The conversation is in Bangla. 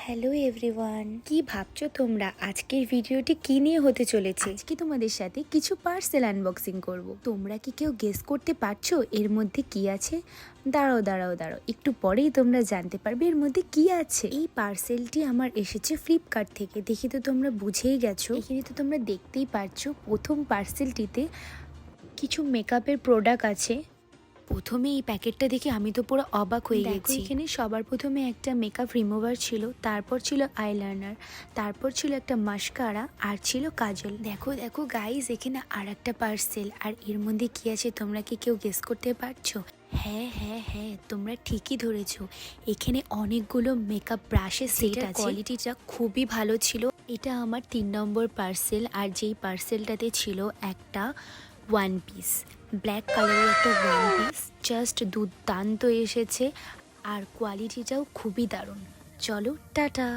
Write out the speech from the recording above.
হ্যালো এভরিওয়ান, কি ভাবছো তোমরা আজকের ভিডিওটি কি নিয়ে হতে চলেছে? আজকে তোমাদের সাথে কিছু পার্সেল আনবক্সিং করব। তোমরা কি কেউ গেস করতে পারছো এর মধ্যে কি আছে? দাঁড়াও একটু পরেই তোমরা জানতে পারবে এর মধ্যে কি আছে। এই পার্সেলটি আমার এসেছে ফ্লিপকার্ট থেকে, দেখে তো তোমরা বুঝেই গেছো। এখানে তো তোমরা দেখতেই পারছো প্রথম পার্সেলটিতে কিছু মেকআপের প্রোডাক্ট আছে। প্রথমে এই প্যাকেটটা দেখে আমি তো পুরো অবাক হয়ে গেছি। এখানে সবার প্রথমে একটা মেকআপ রিমুভার ছিল, তারপর ছিল আইলাইনার, তারপর ছিল একটা মাস্কারা, আর ছিল কাজল। দেখো গাইস, এখানে আর একটা পার্সেল। আর এর মধ্যে কি আছে তোমরা কি কেউ গেস করতে পারছো? হ্যাঁ, তোমরা ঠিকই ধরেছো। এখানে অনেকগুলো মেকআপ ব্রাশের সেট আছে। কোয়ালিটিটা খুবই ভালো ছিল। এটা আমার 3 নম্বর পার্সেল। আর যেই পার্সেলটাতে ছিল একটা ওয়ান পিস, ব্ল্যাক কালারের একটা ওয়ান পিস, জাস্ট দুর্দান্ত এসেছে। আর কোয়ালিটিটাও খুবই দারুণ। চলো টাটা।